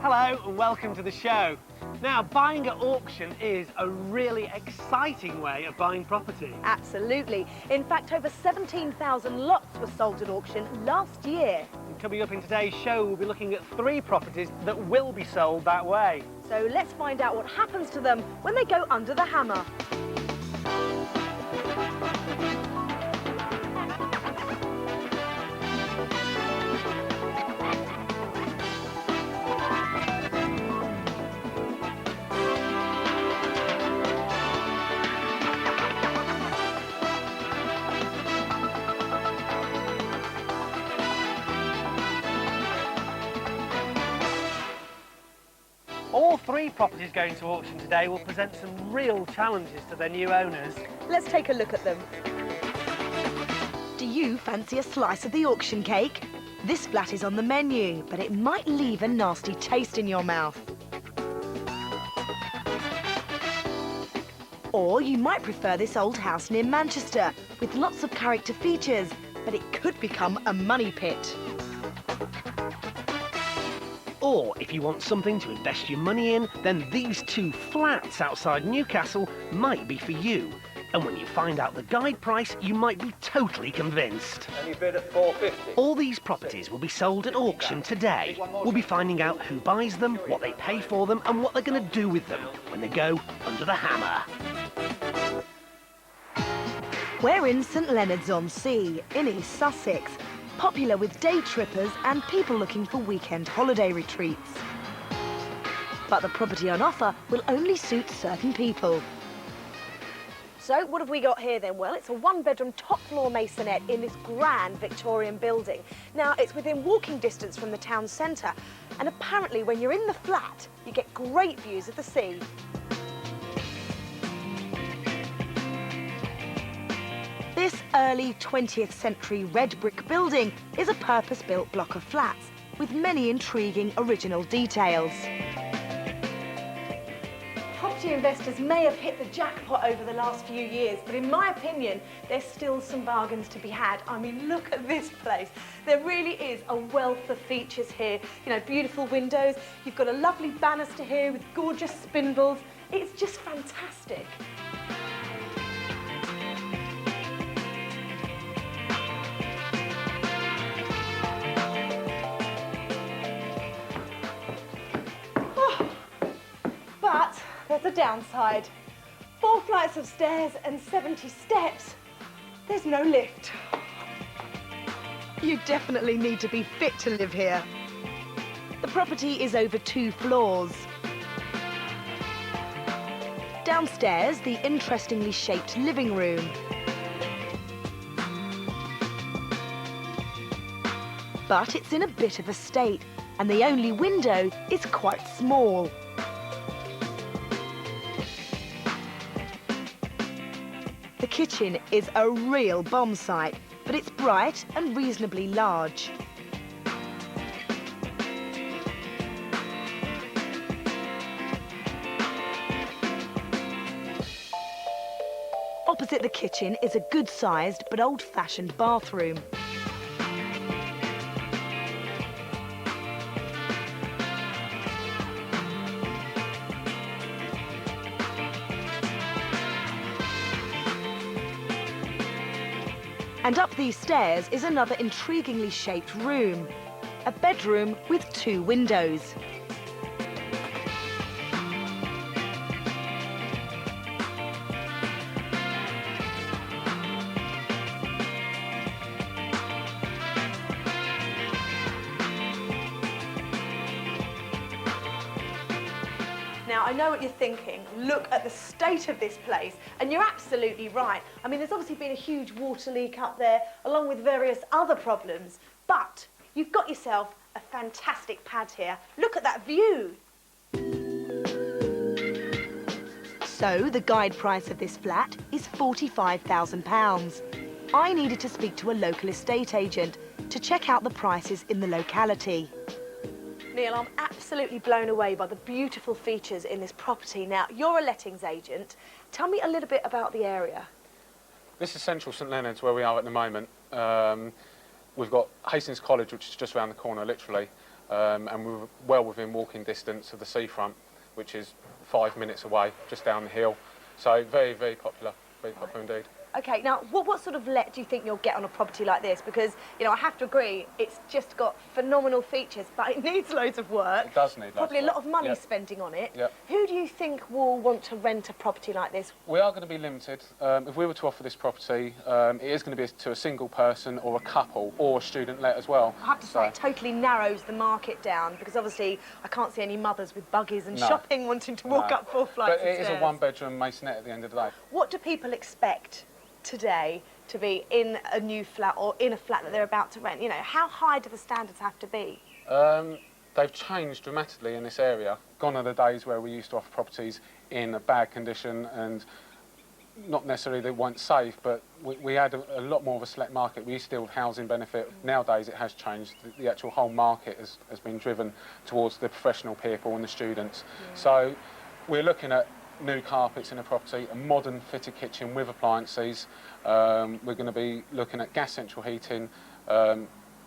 Hello and welcome to the show. Now, buying at auction is a really exciting way of buying property. Absolutely. In fact, over 17,000 lots were sold at auction last year. And coming up in today's show, we'll be looking at 3 properties that will be sold that way. So let's find out what happens to them when they go under the hammer. All 3 properties going to auction today will present some real challenges to their new owners. Let's take a look at them. Do you fancy a slice of the auction cake? This flat is on the menu, but it might leave a nasty taste in your mouth. Or you might prefer this old house near Manchester, with lots of character features, but it could become a money pit. Or if you want something to invest your money in, then these 2 flats outside Newcastle might be for you. And when you find out the guide price, you might be totally convinced. And you bid at 450. All these properties will be sold at auction today. We'll be finding out who buys them, what they pay for them, and what they're going to do with them when they go under the hammer. We're in St Leonards-on-Sea, in East Sussex, popular with day trippers and people looking for weekend holiday retreats. But the property on offer will only suit certain people. So what have we got here then? Well, it's a 1-bedroom top-floor masonette in this grand Victorian building. Now, it's within walking distance from the town centre, and apparently when you're in the flat, you get great views of the sea. This early 20th century red brick building is a purpose-built block of flats with many intriguing original details. Property investors may have hit the jackpot over the last few years, but in my opinion, there's still some bargains to be had. I mean, look at this place. There really is a wealth of features here. You know, beautiful windows. You've got a lovely banister here with gorgeous spindles. It's just fantastic. But there's a downside. 4 flights of stairs and 70 steps. There's no lift. You definitely need to be fit to live here. The property is over 2 floors. Downstairs, the interestingly shaped living room. But it's in a bit of a state, and the only window is quite small. The kitchen is a real bomb site, but it's bright and reasonably large. Opposite the kitchen is a good-sized but old-fashioned bathroom. And up these stairs is another intriguingly shaped room, a bedroom with 2 windows. Now, I know what you're thinking. Look at the state of this place. And you're absolutely right. I mean, there's obviously been a huge water leak up there, along with various other problems. But you've got yourself a fantastic pad here. Look at that view. So, the guide price of this flat is £45,000. I needed to speak to a local estate agent to check out the prices in the locality. Neil, I'm absolutely blown away by the beautiful features in this property. Now, you're a lettings agent. Tell me a little bit about the area. This is central St Leonards, where we are at the moment. We've got Hastings College, which is just around the corner, literally. and we were well within walking distance of the seafront, which is 5 minutes away, just down the hill. So very, very popular indeed. OK, now, what sort of let do you think you'll get on a property like this? Because, you know, I have to agree, it's just got phenomenal features, but it needs loads of work. It does need loads Probably of a lot work. of money Yep. spending on it. Yep. Who do you think will want to rent a property like this? We are going to be limited. If we were to offer this property, it is going to be to a single person or a couple or a student let as well. I have to say, it totally narrows the market down, because obviously I can't see any mothers with buggies and No. shopping wanting to walk up 4 flights But of it is stairs. a one-bedroom masonette at the end of the day. What do people expect today to be in a new flat or in a flat that they're about to rent? You know, how high do the standards have to be? They've changed dramatically in this area. Gone are the days where we used to offer properties in a bad condition and not necessarily they weren't safe, but we had a lot more of a select market. We used to deal with housing benefit. Nowadays it has changed. The actual whole market has been driven towards the professional people and the students. Yeah. So we're looking at new carpets in a property, a modern fitted kitchen with appliances. We're going to be looking at gas central heating,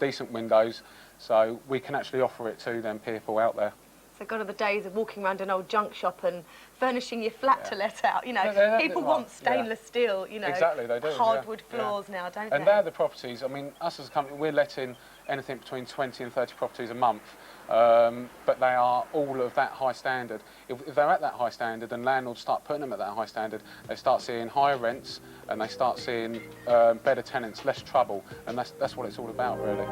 decent windows, so we can actually offer it to them people out there. So gone are the days of walking around an old junk shop and furnishing your flat to let out. You know, people want stainless steel, you know, exactly, they do, hardwood floors now, don't they? And they're the properties. I mean, us as a company, we're letting anything between 20 and 30 properties a month, but they are all of that high standard. If they're at that high standard and landlords start putting them at that high standard, they start seeing higher rents and they start seeing better tenants, less trouble, and that's what it's all about, really.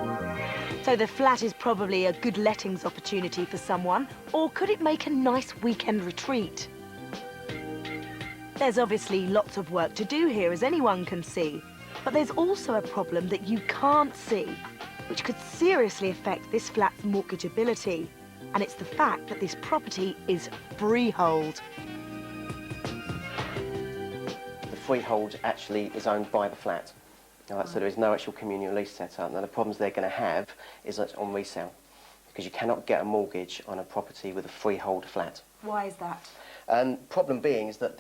So the flat is probably a good lettings opportunity for someone, or could it make a nice weekend retreat? There's obviously lots of work to do here, as anyone can see, but there's also a problem that you can't see, which could seriously affect this flat's mortgageability, and it's the fact that this property is freehold. The freehold actually is owned by the flat, so there is no actual communal lease set up. Now the problems they're going to have is that it's on resale, because you cannot get a mortgage on a property with a freehold flat. Why is that? Problem being is that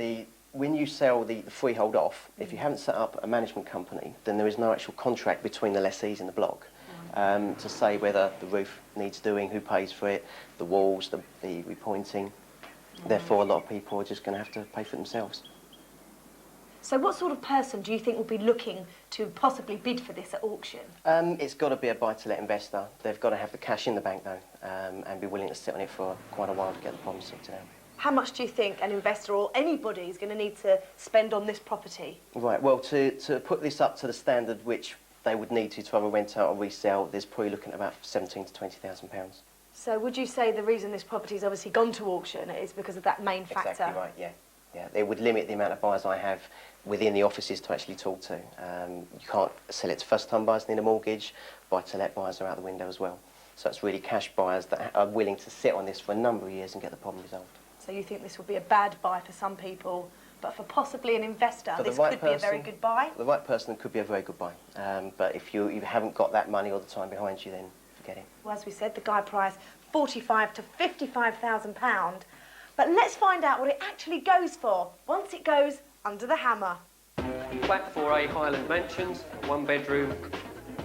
when you sell the freehold off, if you haven't set up a management company, then there is no actual contract between the lessees in the block to say whether the roof needs doing, who pays for it, the walls, the repointing. Therefore, a lot of people are just going to have to pay for it themselves. So what sort of person do you think will be looking to possibly bid for this at auction? It's got to be a buy-to-let investor. They've got to have the cash in the bank, though, and be willing to sit on it for quite a while to get the problem sorted out. How much do you think an investor or anybody is going to need to spend on this property? Right, well, to put this up to the standard which they would need to either rent out or resell, there's probably looking at about £17,000 to £20,000. So would you say the reason this property's obviously gone to auction is because of that main factor? Exactly right, yeah. Yeah, it would limit the amount of buyers I have within the offices to actually talk to. You can't sell it to first-time buyers need a mortgage, buy-to-let buyers are out the window as well. So it's really cash buyers that are willing to sit on this for a number of years and get the problem resolved. So you think this will be a bad buy for some people, but for possibly an investor, For this the right could be a very person, good buy? The right person could be a very good buy. But if you haven't got that money all the time behind you, then forget it. Well, as we said, the guide price, £45,000 to £55,000. But let's find out what it actually goes for once it goes under the hammer. Flat 4A Highland Mansions, one bedroom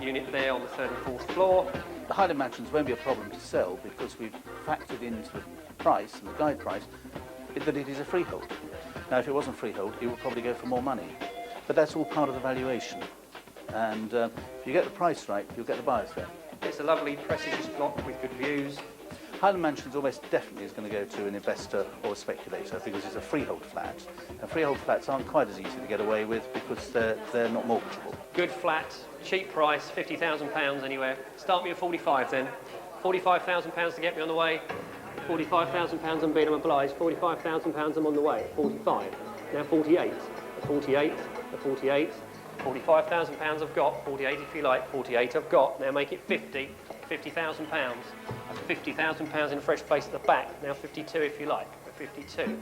unit there on the 3rd and 4th floor. The Highland Mansions won't be a problem to sell because we've factored into the price and the guide price that it is a freehold. Now, if it wasn't freehold, it would probably go for more money. But that's all part of the valuation. And if you get the price right, you'll get the buyers there. It's a lovely prestigious block with good views. Highland Mansions almost definitely is going to go to an investor or a speculator because it's a freehold flat. And freehold flats aren't quite as easy to get away with because they're not mortgageable. Good flat, cheap price, £50,000 anywhere. Start me at 45 then. £45,000 to get me on the way. £45,000 I'm being obliged. £45,000 I'm on the way. 45. Now 48. A 48. A 48. £45,000 I've got. 48 if you like. 48 I've got. Now make it 50. £50,000. £50,000 in a fresh place at the back. Now 52 if you like. 52.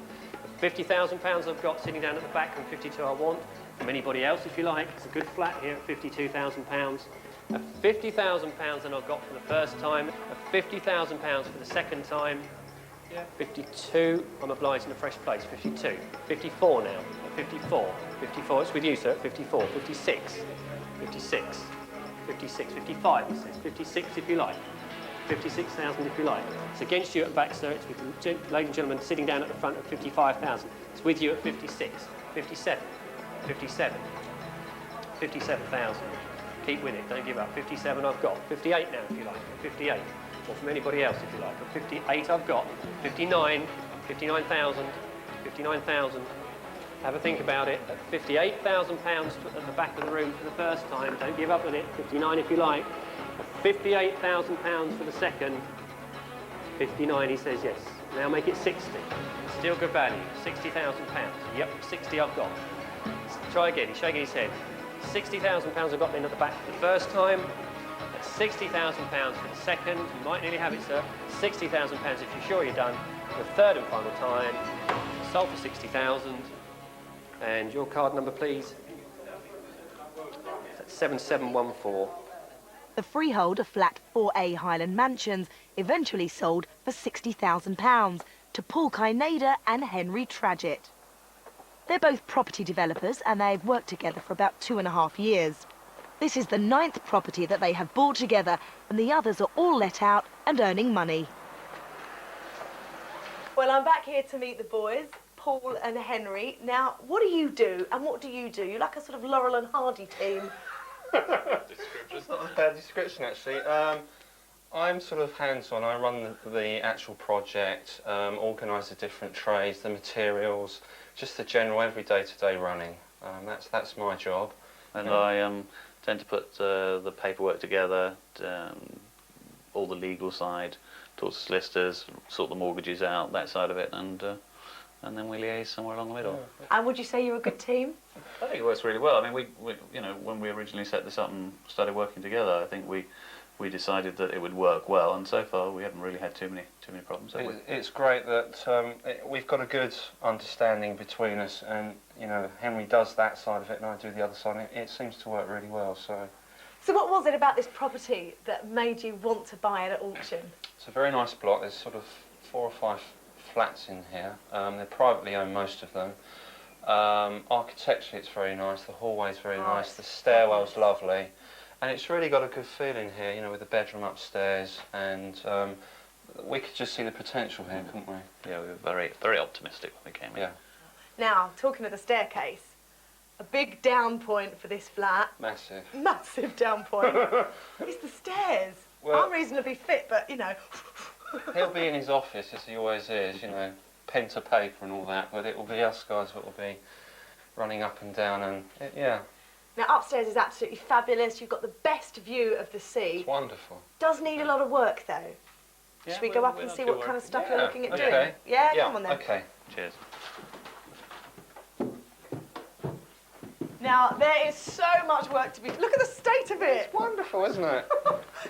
£50,000 I've got sitting down at the back and 52 I want. From anybody else if you like. It's a good flat here at £52,000. A £50,000 and I've got for the first time. A £50,000 for the second time. 52, I'm obliged in a fresh place, 52. 54 now, 54. 54, it's with you, sir, 54. 56, 56, 56, 55, it says. 56 if you like. 56,000 if you like. It's against you at the back, sir. It's with the ladies and gentlemen sitting down at the front at 55,000. It's with you at 56, 57, 57, 57,000. Keep with it, don't give up. 57 I've got. 58 now if you like, 58. Or from anybody else if you like. But 58 I've got. 59, 59,000, 59,000. Have a think about it. At £58,000 at the back of the room for the first time. Don't give up on it. 59 if you like. £58,000 for the second. 59, he says yes. Now make it 60. Still good value. £60,000. Yep, 60 I've got. Try again. He's shaking his head. £60,000 I've got then at the back for the first time. That's £60,000 for the second. You might nearly have it, sir. £60,000 if you're sure you're done. The third and final time. Sold for 60,000. And your card number, please. That's 7714. The freehold of flat 4A Highland Mansions eventually sold for £60,000 to Paul Kynada and Henry Tradgett. They're both property developers and they've worked together for about 2.5 years. This is the 9th property that they have bought together and the others are all let out and earning money. Well, I'm back here to meet the boys, Paul and Henry. Now, what do you do and what do you do? You're like a sort of Laurel and Hardy team. It's not a bad description, actually. I'm sort of hands-on. I run the actual project, organise the different trades, the materials, just the general every day-to-day running. That's my job. And I tend to put the paperwork together, all the legal side, talk to solicitors, sort the mortgages out, that side of it, and then we liaise somewhere along the middle. And would you say you're a good team? I think it works really well. I mean, we you know, when we originally set this up and started working together, I think we decided that it would work well, and so far we haven't really had too many problems. Have we? It's great that we've got a good understanding between us, and you know, Henry does that side of it, and I do the other side. It seems to work really well. So what was it about this property that made you want to buy it at auction? it's a very nice block. There's sort of 4 or 5 flats in here. They're privately owned, most of them. Architecturally, it's very nice. The hallway's very nice. The stairwell's lovely. And it's really got a good feeling here, you know, with the bedroom upstairs, and we could just see the potential here, couldn't we? Yeah, we were very, very optimistic when we came in. Yeah. Now, talking of the staircase, a big down point for this flat. Massive. Massive down point. It's the stairs. Well, I'm reasonably fit, but, you know. he'll be in his office, as he always is, you know, pen to paper and all that, but it will be us guys that will be running up and down, and yeah. Now, upstairs is absolutely fabulous. You've got the best view of the sea. It's wonderful. Does need a lot of work, though. Yeah, Should we go up and see what kind of stuff you're looking at doing? Okay. Yeah, come on then. Okay. Cheers. Now, there is so much work to be... Look at the state of it! It's wonderful, isn't it?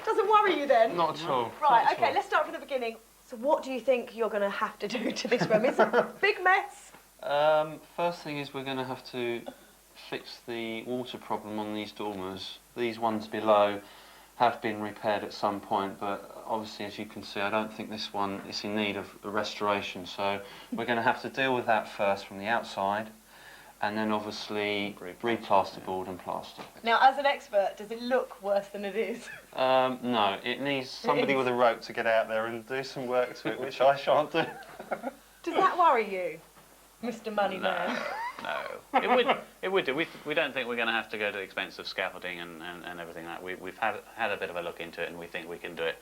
Doesn't worry you then? Not at all. Right, Not at okay, all. let's start from the beginning. So what do you think you're going to have to do to this room? It's a big mess. First thing is we're going to have to fix the water problem on these dormers. These ones below have been repaired at some point, but obviously, as you can see, I don't think this one is in need of a restoration, so we're going to have to deal with that first from the outside, and then obviously re-plasterboard and plaster. Now, as an expert, does it look worse than it is? No, it needs somebody with a rope to get out there and do some work to it, which I shan't do. Does that worry you, Mr. Moneyman? No, it would do. We don't think we're going to have to go to the expense of scaffolding and everything like that. We've had a bit of a look into it, and we think we can do it.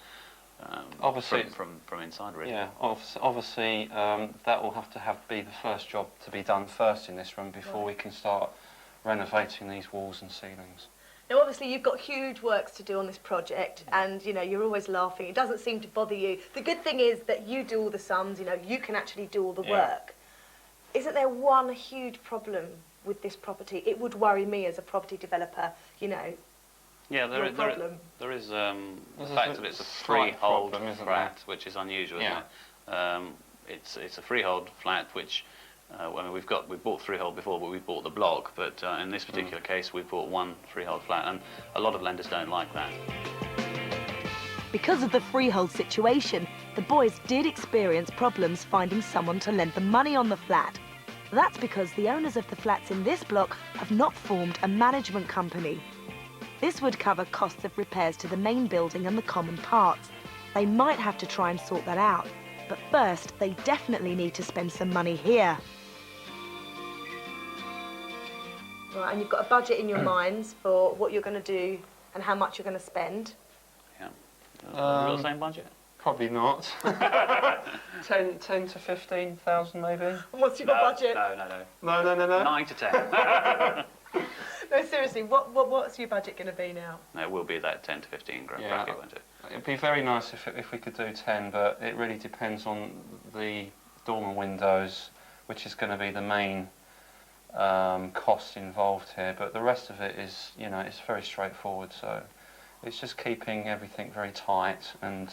Obviously, from inside, really. Yeah, obviously that will have to be the first job to be done first in this room before we can start renovating these walls and ceilings. Now, obviously, you've got huge works to do on this project, and, you know, you're always laughing. It doesn't seem to bother you. The good thing is that you do all the sums, you know, you can actually do all the work. Isn't there one huge problem with this property? It would worry me as a property developer, you know. Yeah, there is the fact that it's a freehold flat, which is unusual, isn't it? It's a freehold flat, which I mean, we've bought freehold before, but we bought the block. But in this particular case, we bought one freehold flat, and a lot of lenders don't like that. Because of the freehold situation, the boys did experience problems finding someone to lend them money on the flat. That's because the owners of the flats in this block have not formed a management company. This would cover costs of repairs to the main building and the common parts. They might have to try and sort that out, but first they definitely need to spend some money here. Right, and you've got a budget in your minds for what you're going to do and how much you're going to spend. Yeah. Real same budget? Probably not. 10 to 15,000 maybe. And what's your budget? No. 9 to 10. No, seriously, what's your budget going to be now? No, it will be that 10 to 15 grand bracket, won't it? It'd be very nice if we could do 10, but it really depends on the dormer windows, which is going to be the main cost involved here. But the rest of it is, you know, it's very straightforward. So it's just keeping everything very tight, and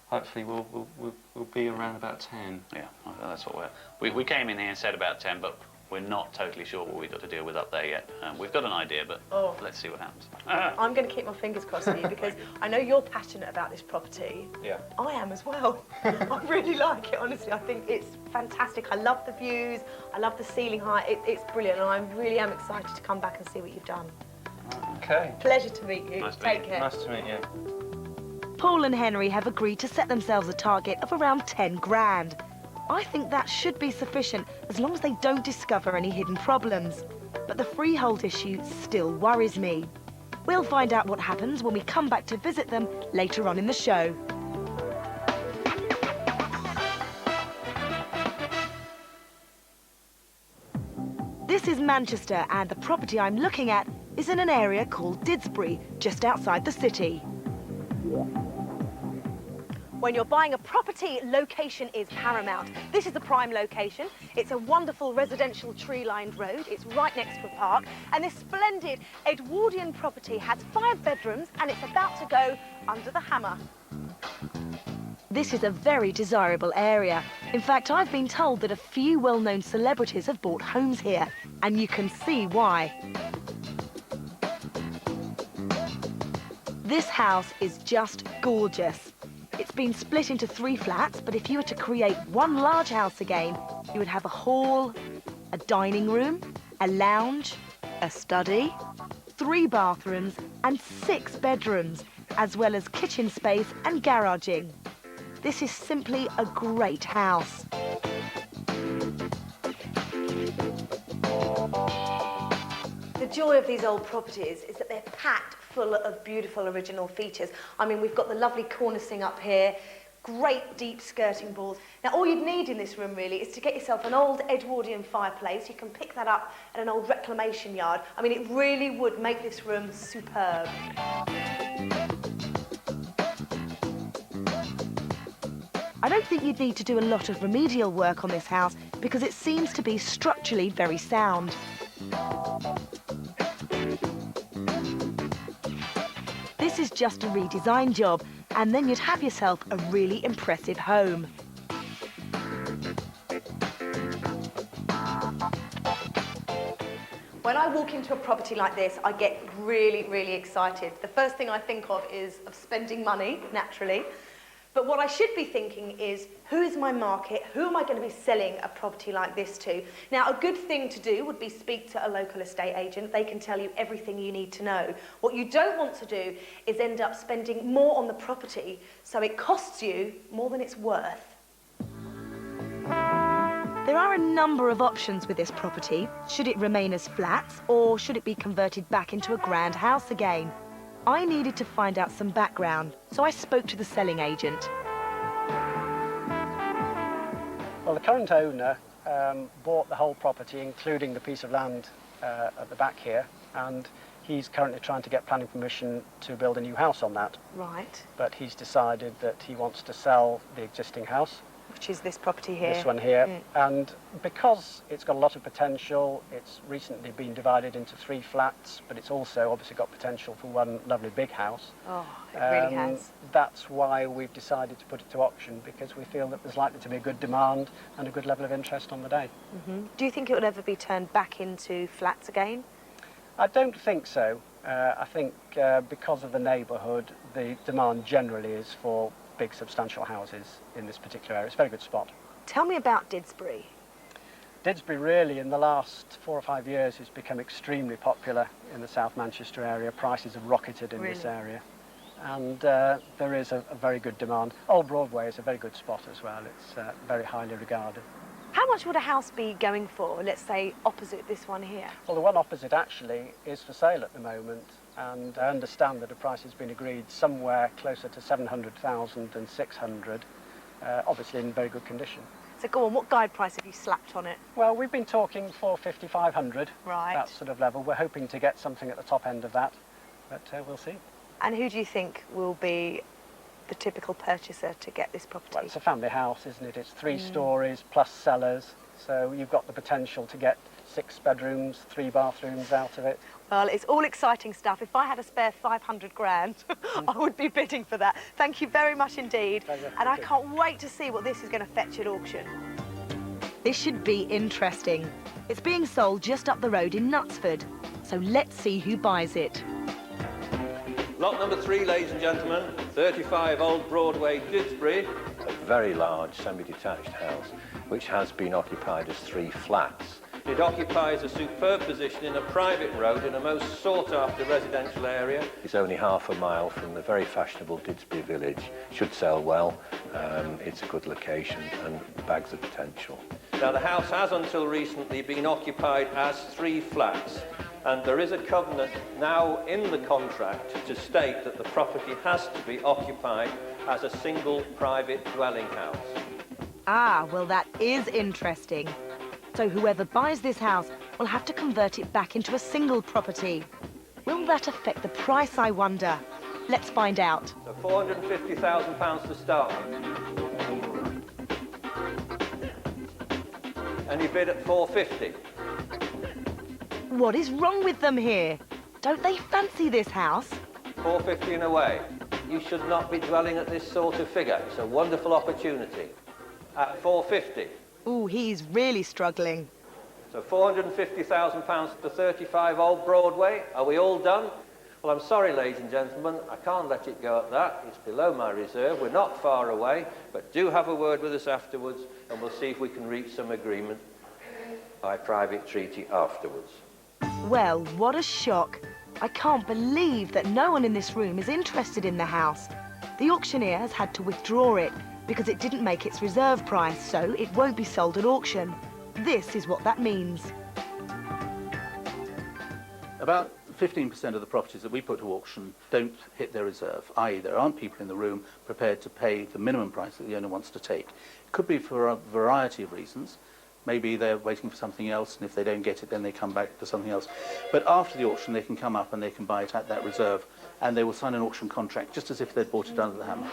hopefully we'll be around about 10. Yeah, that's what we came in here and said about 10, but we're not totally sure what we've got to deal with up there yet. We've got an idea, but let's see what happens. I'm going to keep my fingers crossed for you because I know you're passionate about this property. Yeah. I am as well. I really like it, honestly. I think it's fantastic. I love the views. I love the ceiling height. It's brilliant, and I really am excited to come back and see what you've done. Okay. Pleasure to meet you. Nice to Take meet you. care. Nice to meet you. Paul and Henry have agreed to set themselves a target of around 10 grand. I think that should be sufficient as long as they don't discover any hidden problems. But the freehold issue still worries me. We'll find out what happens when we come back to visit them later on in the show. This is Manchester, and the property I'm looking at is in an area called Didsbury, just outside the city. When you're buying a property, location is paramount. This is the prime location. It's a wonderful residential tree-lined road. It's right next to a park. And this splendid Edwardian property has 5 bedrooms and it's about to go under the hammer. This is a very desirable area. In fact, I've been told that a few well-known celebrities have bought homes here, and you can see why. This house is just gorgeous. It's been split into 3 flats, but if you were to create one large house again, you would have a hall, a dining room, a lounge, a study, 3 bathrooms and 6 bedrooms, as well as kitchen space and garaging. This is simply a great house. The joy of these old properties is that they're packed full of beautiful original features. I mean, we've got the lovely cornicing up here, great deep skirting boards. Now, all you'd need in this room, really, is to get yourself an old Edwardian fireplace. You can pick that up at an old reclamation yard. I mean, it really would make this room superb. I don't think you'd need to do a lot of remedial work on this house because it seems to be structurally very sound. This is just a redesign job, and then you'd have yourself a really impressive home. When I walk into a property like this, I get really, really excited. The first thing I think of is spending money, naturally. But what I should be thinking is, who is my market? Who am I going to be selling a property like this to? Now, a good thing to do would be speak to a local estate agent. They can tell you everything you need to know. What you don't want to do is end up spending more on the property, so it costs you more than it's worth. There are a number of options with this property. Should it remain as flats, or should it be converted back into a grand house again? I needed to find out some background, so I spoke to the selling agent. Well, the current owner bought the whole property, including the piece of land at the back here, and he's currently trying to get planning permission to build a new house on that. Right. But he's decided that he wants to sell the existing house. Which is this property here. This one here. And because it's got a lot of potential, it's recently been divided into 3 flats, but it's also obviously got potential for one lovely big house. Oh, it really has. That's why we've decided to put it to auction, because we feel that there's likely to be a good demand and a good level of interest on the day. Do you think it would ever be turned back into flats again? I don't think so. I think because of the neighbourhood, the demand generally is for big substantial houses in this particular area. It's a very good spot. Tell me about Didsbury. Didsbury really in the last 4 or 5 years has become extremely popular in the South Manchester area. Prices have rocketed in this area. and there is a very good demand. Old Broadway is a very good spot as well. It's very highly regarded. How much would a house be going for, let's say, opposite this one here? Well, the one opposite actually is for sale at the moment, and I understand that a price has been agreed somewhere closer to 700,000 than 600, obviously in very good condition. So go on, what guide price have you slapped on it? Well, we've been talking 450, 500, Right. that sort of level. We're hoping to get something at the top end of that, but we'll see. And who do you think will be the typical purchaser to get this property? Well, it's a family house, isn't it? It's 3 stories plus cellars, so you've got the potential to get 6 bedrooms, 3 bathrooms out of it. Well, it's all exciting stuff. If I had a spare 500 grand, I would be bidding for that. Thank you very much indeed. Pleasure. And I can't wait to see what this is going to fetch at auction. This should be interesting. It's being sold just up the road in Knutsford, so let's see who buys it. Lot number 3, ladies and gentlemen, 35 Old Broadway Jibsbri. A very large semi-detached house which has been occupied as 3 flats. It occupies a superb position in a private road in a most sought-after residential area. It's only half a mile from the very fashionable Didsbury village. Should sell well. It's a good location and bags of potential. Now, the house has until recently been occupied as 3 flats, and there is a covenant now in the contract to state that the property has to be occupied as a single private dwelling house. Ah, well, that is interesting. So whoever buys this house will have to convert it back into a single property. Will that affect the price, I wonder? Let's find out. So £450,000 to start with. And you bid at 450. What is wrong with them here? Don't they fancy this house? 450 and away. You should not be dwelling at this sort of figure. It's a wonderful opportunity. At 450. Ooh, he's really struggling. So £450,000 to 35 Old Broadway. Are we all done? Well, I'm sorry, ladies and gentlemen, I can't let it go at that. It's below my reserve. We're not far away, but do have a word with us afterwards, and we'll see if we can reach some agreement by private treaty afterwards. Well, what a shock. I can't believe that no one in this room is interested in the house. The auctioneer has had to withdraw it because it didn't make its reserve price, so it won't be sold at auction. This is what that means. About 15% of the properties that we put to auction don't hit their reserve, i.e. there aren't people in the room prepared to pay the minimum price that the owner wants to take. It could be for a variety of reasons. Maybe they're waiting for something else, and if they don't get it, then they come back to something else. But after the auction, they can come up and they can buy it at that reserve, and they will sign an auction contract just as if they'd bought it under the hammer.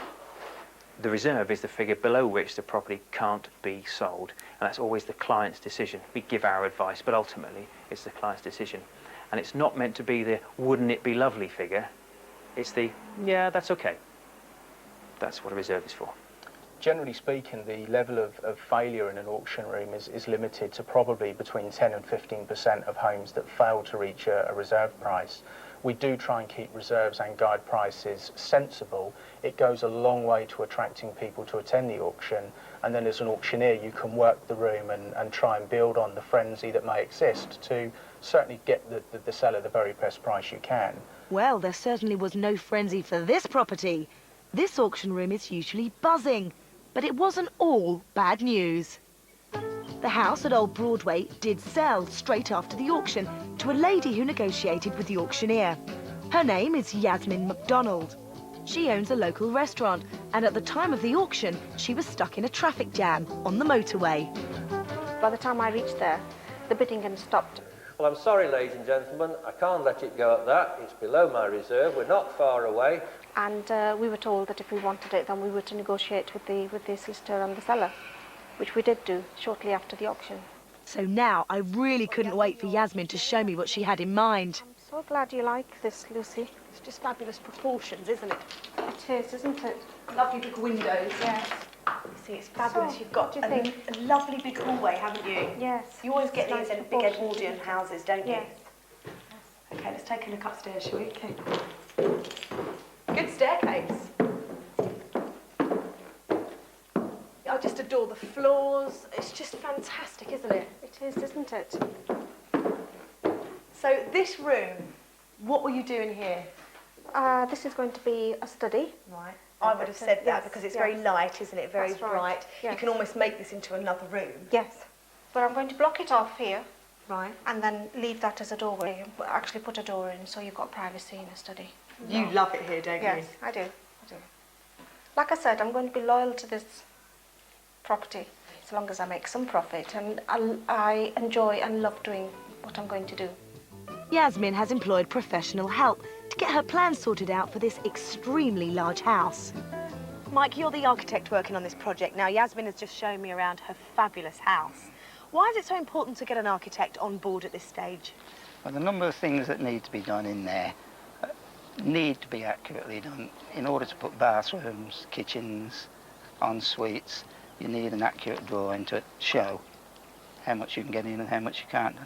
The reserve is the figure below which the property can't be sold, and that's always the client's decision. We give our advice, but ultimately it's the client's decision. And it's not meant to be the wouldn't it be lovely figure, it's the yeah, that's okay. That's what a reserve is for. Generally speaking, the level of failure in an auction room is limited to probably between 10 and 15% of homes that fail to reach a reserve price. We do try and keep reserves and guide prices sensible. It goes a long way to attracting people to attend the auction, and then as an auctioneer you can work the room and try and build on the frenzy that may exist to certainly get the seller the very best price you can. Well, there certainly was no frenzy for this property. This auction room is usually buzzing, but it wasn't all bad news. The house at Old Broadway did sell straight after the auction to a lady who negotiated with the auctioneer. Her name is Yasmin MacDonald. She owns a local restaurant, and at the time of the auction, she was stuck in a traffic jam on the motorway. By the time I reached there, the bidding had stopped. Well, I'm sorry, ladies and gentlemen, I can't let it go at that. It's below my reserve. We're not far away. And we were told that if we wanted it, then we were to negotiate with the solicitor and the seller, which we did do shortly after the auction. So now I really couldn't wait for Yasmin to show me what she had in mind. I'm so glad you like this, Lucy. It's just fabulous proportions, isn't it? It is, isn't it? Lovely big windows. Yes. You see, it's fabulous. So, You've got what do you think? a lovely big hallway, haven't you? Yes. You always get Nice these in big proportions. Edwardian houses, don't you? Yes. Okay, let's take a look upstairs, shall we? Okay. Good staircase. I just adore the floors. It's just fantastic, isn't it? It is, isn't it? So this room, what were you doing here? this is going to be a study. Right. I would have said that Yes, because it's yes. very light, isn't it? Very That's right, bright. You yes. can almost make this into another room. Yes. But I'm going to block it off here. Right. And then leave that as a doorway. But actually put a door in so you've got privacy in a study. You love it here, don't Yes, you? I do. Like I said, I'm going to be loyal to this property as long as I make some profit. And I enjoy and love doing what I'm going to do. Yasmin has employed professional help to get her plans sorted out for this extremely large house. Mike, you're the architect working on this project. Now, Yasmin has just shown me around her fabulous house. Why is it so important to get an architect on board at this stage? Well, the number of things that need to be done in there need to be accurately done. In order to put bathrooms, kitchens, en-suites, you need an accurate drawing to show how much you can get in and how much you can't.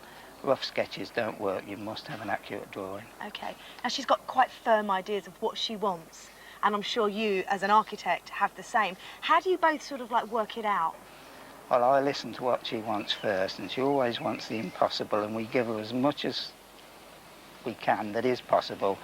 Rough sketches don't work, you must have an accurate drawing. OK. Now, she's got quite firm ideas of what she wants, and I'm sure you, as an architect, have the same. How do you both sort of, like, work it out? Well, I listen to what she wants first, and she always wants the impossible, and we give her as much as we can that is possible,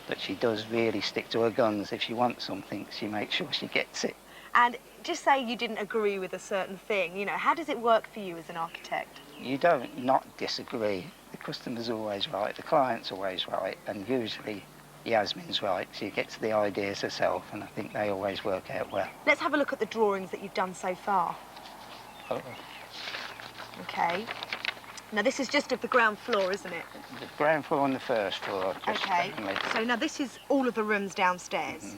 but she does really stick to her guns. If she wants something, she makes sure she gets it. And just say you didn't agree with a certain thing, you know, how does it work for you as an architect? You don't not disagree. The customer's always right, the client's always right, and usually Yasmin's right. She gets the ideas herself, and I think they always work out well. Let's have a look at the drawings that you've done so far. OK. Now, this is just of the ground floor, isn't it? The ground floor and the first floor. OK. So now this is all of the rooms downstairs. Mm-hmm.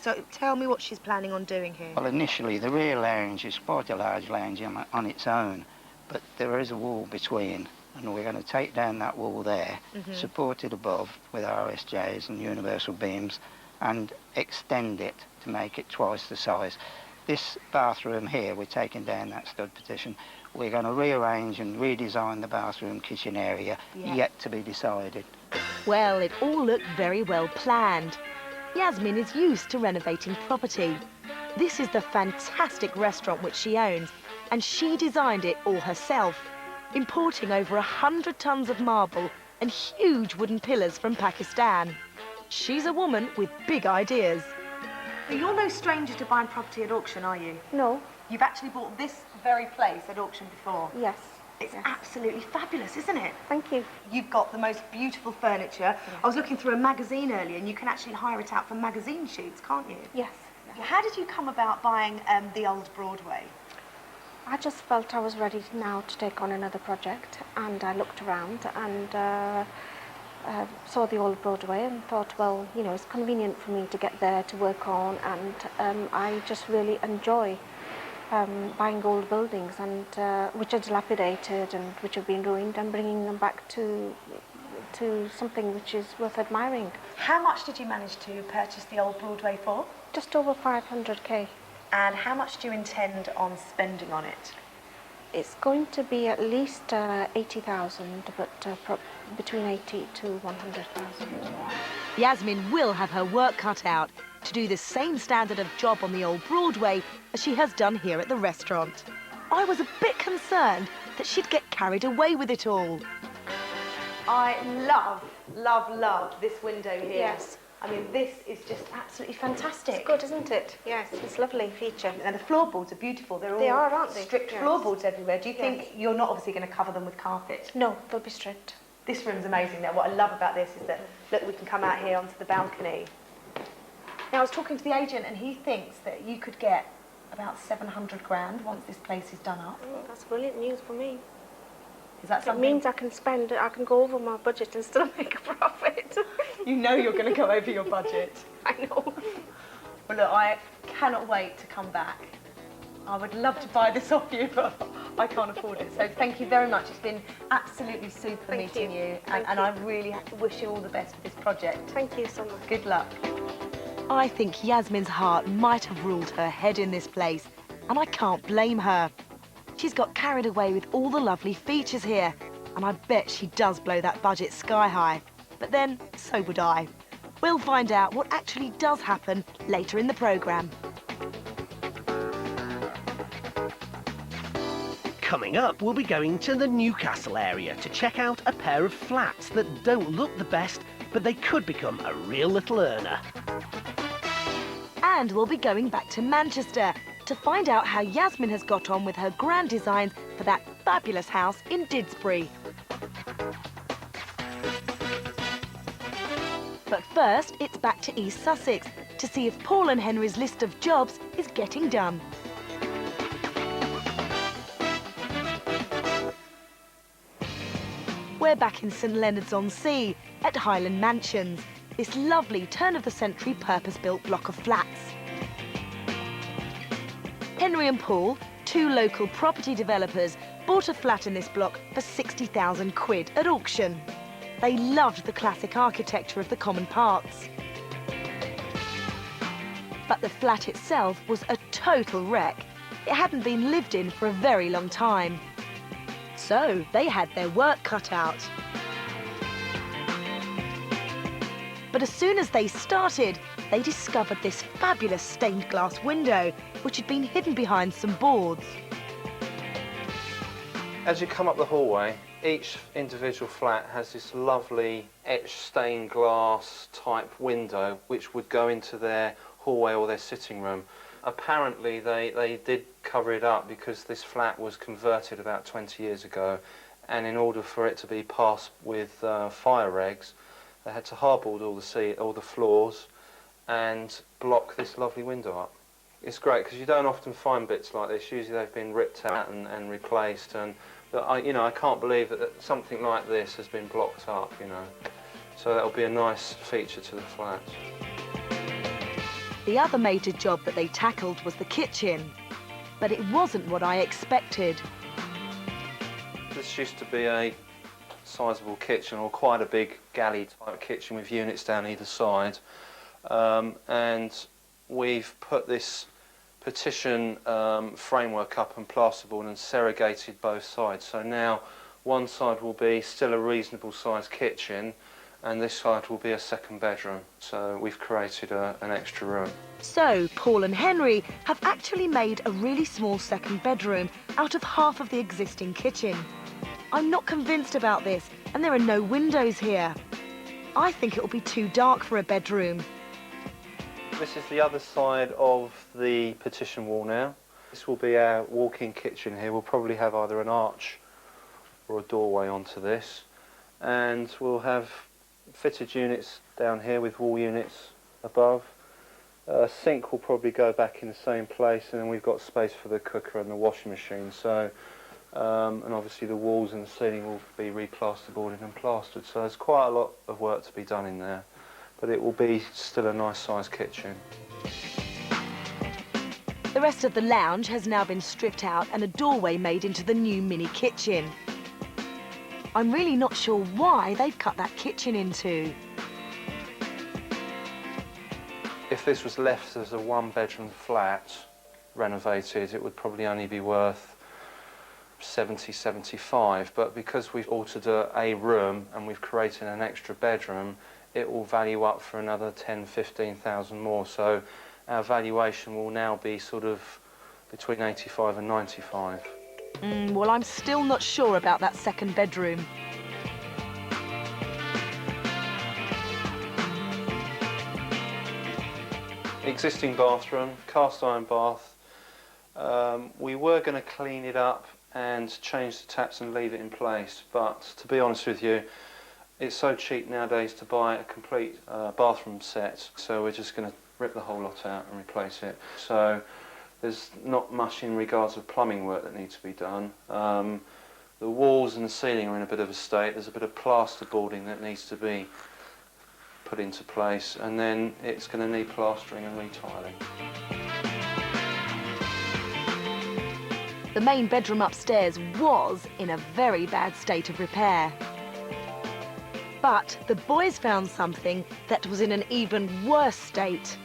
So tell me what she's planning on doing here. Well, initially, the rear lounge is quite a large lounge on its own, but there is a wall between, and we're going to take down that wall there, support it above with RSJs and universal beams, and extend it to make it twice the size. This bathroom here, we're taking down that stud partition. We're going to rearrange and redesign the bathroom kitchen area, yet to be decided. Well, it all looked very well planned. Yasmin is used to renovating property. This is the fantastic restaurant which she owns, and she designed it all herself, importing over 100 tons of marble and huge wooden pillars from Pakistan. She's a woman with big ideas. But you're no stranger to buying property at auction, are you? No. You've actually bought this very place at auction before. Yes. It's absolutely fabulous, isn't it? Thank you. You've got the most beautiful furniture. I was looking through a magazine earlier, and you can actually hire it out for magazine shoots, can't you? Yes. How did you come about buying the Old Broadway? I just felt I was ready now to take on another project, and I looked around and saw the Old Broadway and thought, well, you know, it's convenient for me to get there to work on, and I just really enjoy buying old buildings and which are dilapidated and which have been ruined, and bringing them back to something which is worth admiring. How much did you manage to purchase the Old Broadway for? Just over 500k. And how much do you intend on spending on it? It's going to be at least 80,000, but between 80 to 100,000. Yasmin will have her work cut out to do the same standard of job on the Old Broadway as she has done here at the restaurant. I was a bit concerned that she'd get carried away with it all. I love this window here. Yes. I mean, this is just absolutely fantastic. It's good, isn't it? Yes, it's a lovely feature. And the floorboards are beautiful. They're They all are, aren't they? stripped Yes. floorboards everywhere. Do you think Yes. you're not obviously going to cover them with carpet? No, they'll be stripped. This room's amazing though. What I love about this is that, look, we can come out here onto the balcony. Now, I was talking to the agent and he thinks that you could get about 700 grand once this place is done up. Oh, that's brilliant news for me. Is that It something? means I can go over my budget and still make a profit. You know you're going to go over your budget. I know. Well, look, I cannot wait to come back. I would love to buy this off you, but I can't afford it. So thank you very much. It's been absolutely super meeting you. And I really wish you all the best with this project. Thank you so much. Good luck. I think Yasmin's heart might have ruled her head in this place, and I can't blame her. She's got carried away with all the lovely features here, and I bet she does blow that budget sky high. But then, so would I. We'll find out what actually does happen later in the programme. Coming up, we'll be going to the Newcastle area to check out a pair of flats that don't look the best, but they could become a real little earner. And we'll be going back to Manchester to find out how Yasmin has got on with her grand designs for that fabulous house in Didsbury. But first, it's back to East Sussex to see if Paul and Henry's list of jobs is getting done. We're back in St Leonards-on-Sea at Highland Mansions, this lovely turn-of-the-century purpose-built block of flats. Henry and Paul, two local property developers, bought a flat in this block for 60,000 quid at auction. They loved the classic architecture of the common parts. But the flat itself was a total wreck. It hadn't been lived in for a very long time. So they had their work cut out. But as soon as they started, they discovered this fabulous stained glass window, which had been hidden behind some boards. As you come up the hallway, each individual flat has this lovely etched stained glass type window which would go into their hallway or their sitting room. Apparently they did cover it up because this flat was converted about 20 years ago, and in order for it to be passed with fire regs, they had to hardboard all the floors and block this lovely window up. It's great because you don't often find bits like this. Usually they've been ripped out and replaced, but I can't believe that something like this has been blocked up, you know. So that'll be a nice feature to the flat. The other major job that they tackled was the kitchen, but it wasn't what I expected. This used to be a sizable kitchen, or quite a big galley type kitchen with units down either side, and we've put this partition framework up and plasterboard and serrugated both sides. So now one side will be still a reasonable sized kitchen, and this side will be a second bedroom. So we've created an extra room. So Paul and Henry have actually made a really small second bedroom out of half of the existing kitchen. I'm not convinced about this, and there are no windows here. I think it'll be too dark for a bedroom. This is the other side of the partition wall now. This will be our walk-in kitchen here. We'll probably have either an arch or a doorway onto this, and we'll have fitted units down here with wall units above. Sink will probably go back in the same place, and then we've got space for the cooker and the washing machine. So, and obviously the walls and the ceiling will be replasterboarded and plastered. So there's quite a lot of work to be done in there, but it will be still a nice sized kitchen. The rest of the lounge has now been stripped out and a doorway made into the new mini kitchen. I'm really not sure why they've cut that kitchen in two. If this was left as a one-bedroom flat, renovated, it would probably only be worth 70, 75, but because we've altered a room and we've created an extra bedroom, it will value up for another 10, 15,000 more. So our valuation will now be sort of between 85 and 95. Well, I'm still not sure about that second bedroom. Existing bathroom, cast iron bath. We were going to clean it up and change the taps and leave it in place, but to be honest with you, it's so cheap nowadays to buy a complete bathroom set, so we're just going to rip the whole lot out and replace it. So there's not much in regards of plumbing work that needs to be done. The walls and the ceiling are in a bit of a state. There's a bit of plasterboarding that needs to be put into place, and then it's going to need plastering and retiling. The main bedroom upstairs was in a very bad state of repair. But the boys found something that was in an even worse state.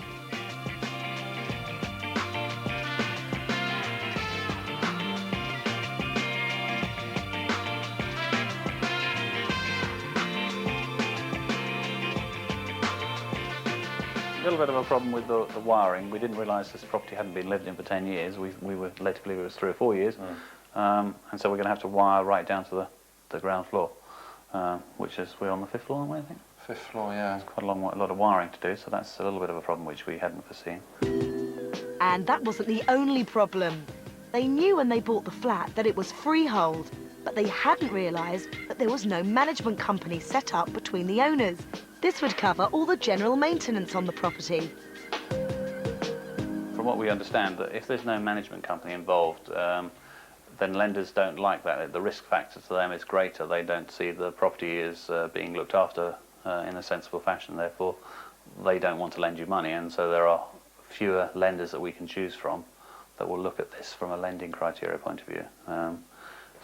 A little bit of a problem with the wiring. We didn't realise this property hadn't been lived in for 10 years. We were led to believe it was 3 or 4 years. And so we're going to have to wire right down to the ground floor, which is, we're on the 5th floor, aren't we, I think? 5th floor, yeah. Quite a lot of wiring to do, so that's a little bit of a problem which we hadn't foreseen. And that wasn't the only problem. They knew when they bought the flat that it was freehold, but they hadn't realised that there was no management company set up between the owners. This would cover all the general maintenance on the property. From what we understand, that if there's no management company involved, then lenders don't like that. The risk factor to them is greater. They don't see the property as being looked after in a sensible fashion. Therefore, they don't want to lend you money, and so there are fewer lenders that we can choose from that will look at this from a lending criteria point of view.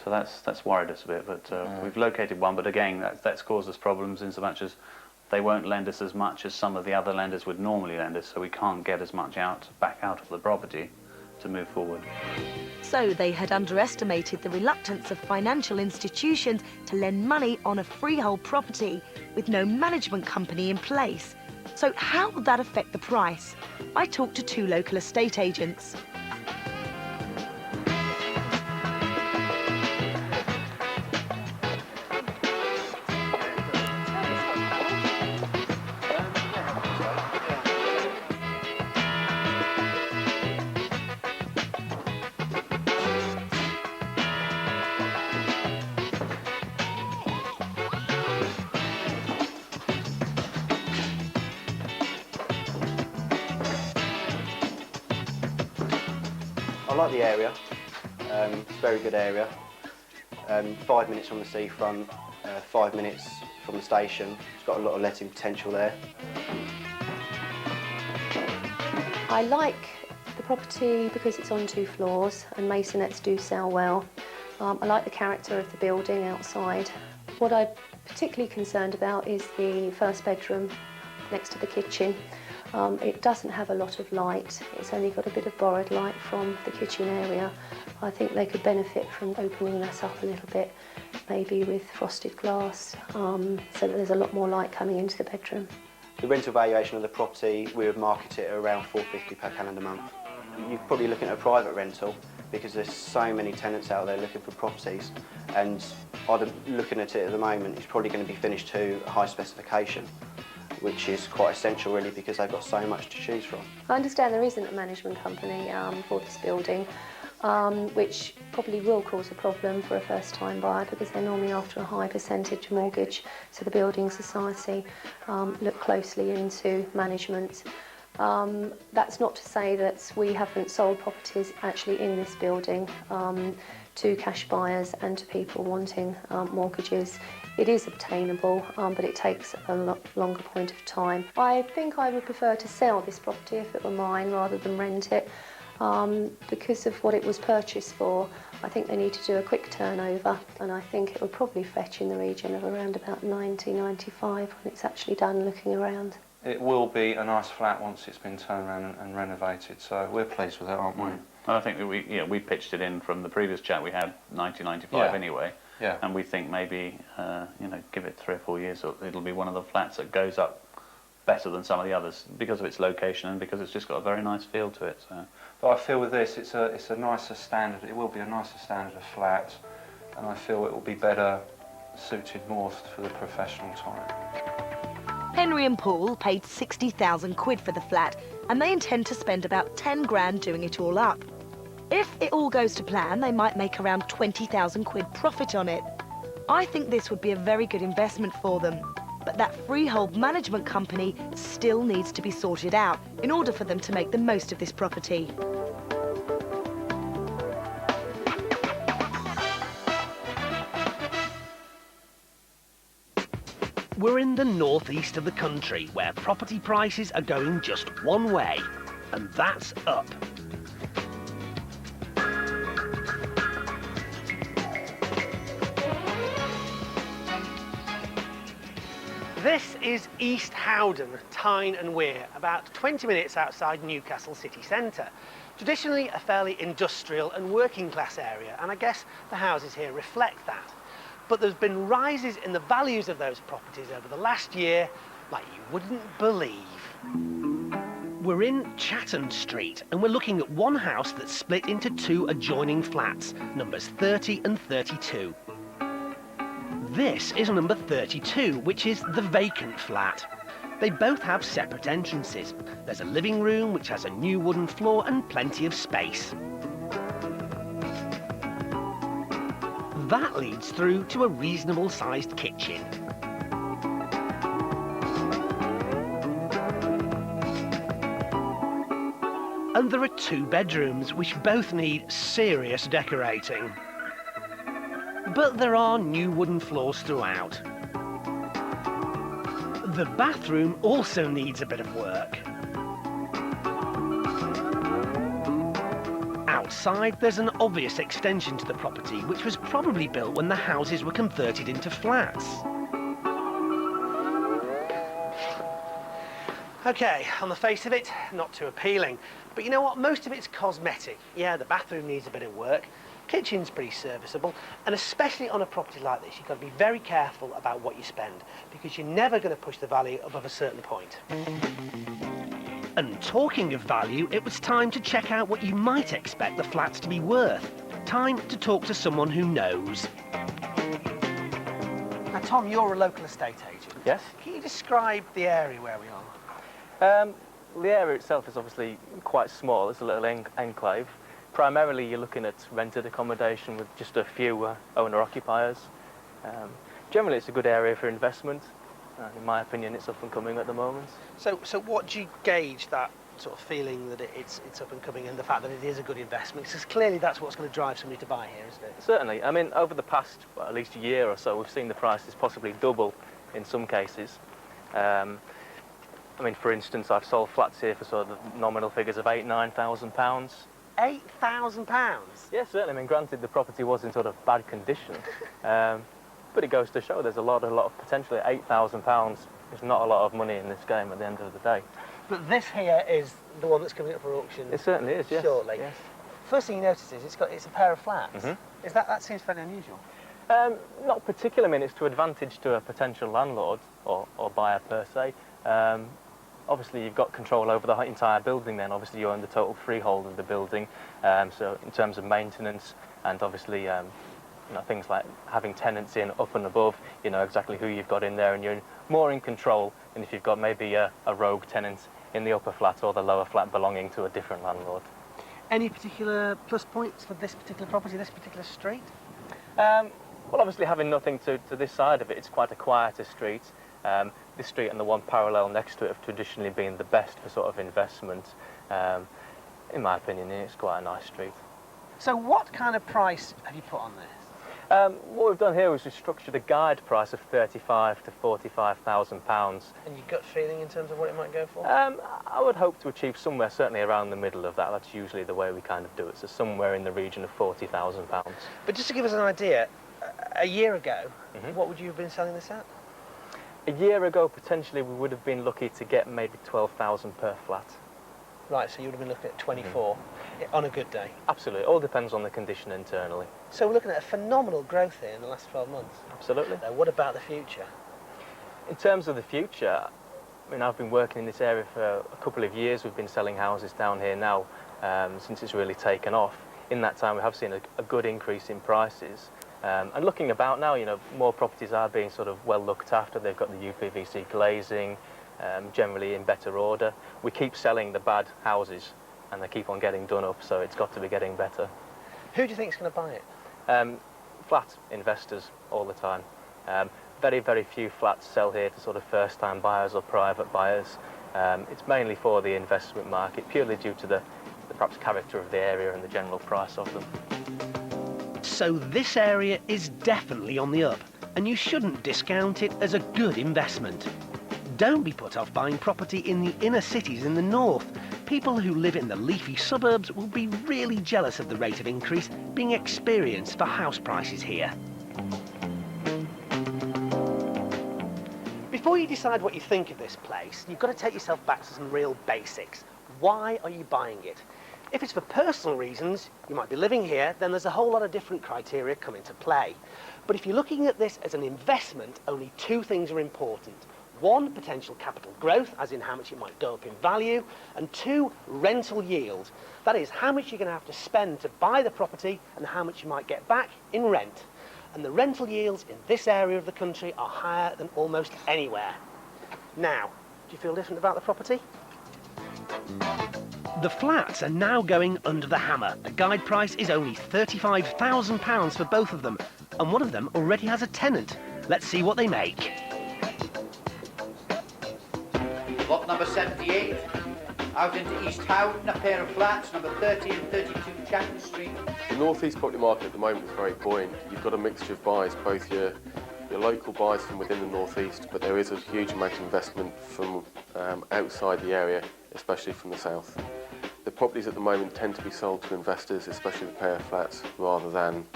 So that's worried us a bit, but we've located one, but again, that's caused us problems in so much as they won't lend us as much as some of the other lenders would normally lend us, so we can't get as much back out of the property to move forward. So they had underestimated the reluctance of financial institutions to lend money on a freehold property with no management company in place. So how would that affect the price? I talked to 2 local estate agents. I like the area. It's a very good area. 5 minutes from the seafront, 5 minutes from the station. It's got a lot of letting potential there. I like the property because it's on 2 floors and maisonettes do sell well. I like the character of the building outside. What I'm particularly concerned about is the first bedroom next to the kitchen. It doesn't have a lot of light. It's only got a bit of borrowed light from the kitchen area. I think they could benefit from opening that up a little bit, maybe with frosted glass, so that there's a lot more light coming into the bedroom. The rental valuation of the property, we would market it at around £450 per calendar month. You're probably looking at a private rental because there's so many tenants out there looking for properties, and looking at it at the moment, it's probably going to be finished to a high specification, which is quite essential really because they've got so much to choose from. I understand there isn't a management company for this building, which probably will cause a problem for a first-time buyer because they're normally after a high percentage mortgage. So the Building Society look closely into management. That's not to say that we haven't sold properties actually in this building to cash buyers and to people wanting mortgages. It is obtainable, but it takes a lot longer point of time. I think I would prefer to sell this property if it were mine rather than rent it. Because of what it was purchased for, I think they need to do a quick turnover, and I think it will probably fetch in the region of around about 90, 95 when it's actually done looking around. It will be a nice flat once it's been turned around and renovated, so we're pleased with that, aren't we? And I think that we pitched it in from the previous chat. We had 90, 95 anyway. Yeah. And we think maybe, give it 3 or 4 years, it'll be one of the flats that goes up better than some of the others because of its location and because it's just got a very nice feel to it. So. But I feel with this, it's a nicer standard. It will be a nicer standard of flat, and I feel it will be better suited more for the professional type. Henry and Paul paid £60,000 for the flat, and they intend to spend about 10 grand doing it all up. If it all goes to plan, they might make around £20,000 profit on it. I think this would be a very good investment for them. But that freehold management company still needs to be sorted out in order for them to make the most of this property. We're in the northeast of the country, where property prices are going just one way, and that's up. This is East Howden, Tyne and Wear, about 20 minutes outside Newcastle city centre. Traditionally a fairly industrial and working class area, and I guess the houses here reflect that. But there's been rises in the values of those properties over the last year like you wouldn't believe. We're in Chatham Street, and we're looking at one house that's split into 2 adjoining flats, numbers 30 and 32. This is number 32, which is the vacant flat. They both have separate entrances. There's a living room, which has a new wooden floor and plenty of space. That leads through to a reasonable-sized kitchen. And there are 2 bedrooms, which both need serious decorating. But there are new wooden floors throughout. The bathroom also needs a bit of work. Outside, there's an obvious extension to the property, which was probably built when the houses were converted into flats. Okay, on the face of it, not too appealing. But you know what? Most of it's cosmetic. Yeah, the bathroom needs a bit of work. Kitchen's pretty serviceable, and especially on a property like this, you've got to be very careful about what you spend, because you're never going to push the value above a certain point. And talking of value, it was time to check out what you might expect the flats to be worth. Time to talk to someone who knows. Now, Tom, you're a local estate agent. Yes. Can you describe the area where we are? The area itself is obviously quite small. It's a little enclave. Primarily, you're looking at rented accommodation with just a few owner-occupiers. Generally, it's a good area for investment. In my opinion, it's up and coming at the moment. So what do you gauge that sort of feeling that it's up and coming, and the fact that it is a good investment? Because clearly that's what's going to drive somebody to buy here, isn't it? Certainly. I mean, over the past, well, at least a year or so, we've seen the prices possibly double in some cases. I mean, for instance, I've sold flats here for sort of nominal figures of £8,000–9,000. £8,000? Yes, certainly. I mean, granted, the property was in sort of bad condition, but it goes to show there's a lot of potential. £8,000 is not a lot of money in this game at the end of the day. But this here is the one that's coming up for auction. It certainly is, yes. Shortly. Yes. First thing you notice is it's a pair of flats. Mm-hmm. That seems fairly unusual. Not particularly. I mean, it's to advantage to a potential landlord or buyer per se. Obviously, you've got control over the entire building then. Obviously, you own the total freehold of the building. So in terms of maintenance and obviously, you know, things like having tenants in up and above, you know exactly who you've got in there, and you're more in control than if you've got maybe a rogue tenant in the upper flat or the lower flat belonging to a different landlord. Any particular plus points for this particular property, this particular street? Well, obviously, having nothing to this side of it, it's quite a quieter street. This street and the one parallel next to it have traditionally been the best for sort of investment. In my opinion, it's quite a nice street. So what kind of price have you put on this? What we've done here is we've structured a guide price of £35,000 to £45,000. And your gut feeling in terms of what it might go for? I would hope to achieve somewhere certainly around the middle of that. That's usually the way we kind of do it, so somewhere in the region of £40,000. But just to give us an idea, a year ago, what would you have been selling this at? A year ago, potentially, we would have been lucky to get maybe £12,000 per flat. Right, so you would have been looking at 24 on a good day? Absolutely. It all depends on the condition internally. So we're looking at a phenomenal growth here in the last 12 months? Absolutely. So what about the future? In terms of the future, I mean, I've been working in this area for a couple of years. We've been selling houses down here now since it's really taken off. In that time, we have seen a good increase in prices. And looking about now, you know, more properties are being sort of well looked after. They've got the UPVC glazing, generally in better order. We keep selling the bad houses and they keep on getting done up, so it's got to be getting better. Who do you think is going to buy it? Flat investors all the time. Very, very few flats sell here to sort of first-time buyers or private buyers. It's mainly for the investment market, purely due to the perhaps character of the area and the general price of them. So this area is definitely on the up, and you shouldn't discount it as a good investment. Don't be put off buying property in the inner cities in the north. People who live in the leafy suburbs will be really jealous of the rate of increase being experienced for house prices here. Before you decide what you think of this place, you've got to take yourself back to some real basics. Why are you buying it? If it's for personal reasons, you might be living here, then there's a whole lot of different criteria come into play. But if you're looking at this as an investment, only 2 things are important. 1, potential capital growth, as in how much it might go up in value, and 2, rental yield. That is, how much you're going to have to spend to buy the property and how much you might get back in rent. and the rental yields in this area of the country are higher than almost anywhere. Now, do you feel different about the property? The flats are now going under the hammer. The guide price is only £35,000 for both of them, and one of them already has a tenant. Let's see what they make. Lot number 78, out into East Howden, a pair of flats, number 30 and 32 Chapter Street. The North East property market at the moment is very buoyant. You've got a mixture of buyers, both your local buyers from within the North East, but there is a huge amount of investment from outside the area, especially from the south. The properties at the moment tend to be sold to investors, especially the pair of flats, rather than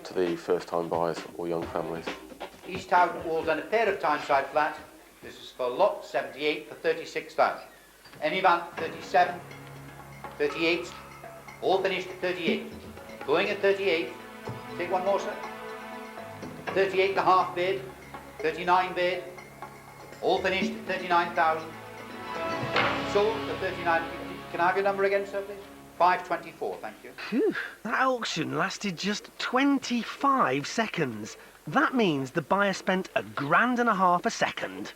to the first-time buyers or young families. East Howden Walls and a pair of Tyneside flats. This is for lot 78 for 36,000. Any van 37, 38, all finished at 38. Going at 38. Take one more, sir. 38 and a half bid, 39 bid, all finished at 39,000. Sold for 39. Can I have your number again, sir, please? 524, thank you. Phew, that auction lasted just 25 seconds. That means the buyer spent £1.50 a second.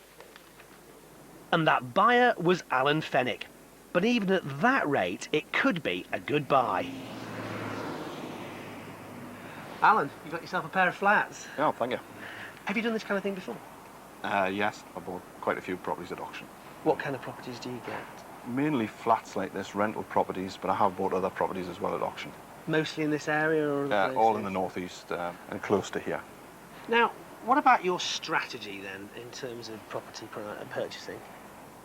And that buyer was Alan Fennick. But even at that rate, it could be a good buy. Alan, you got yourself a pair of flats. Yeah, thank you. Have you done this kind of thing before? Yes, I bought quite a few properties at auction. What kind of properties do you get? Mainly flats like this, rental properties, but I have bought other properties as well at auction. Mostly in this area or other places? All in the northeast and close to here. Now, what about your strategy then in terms of property purchasing?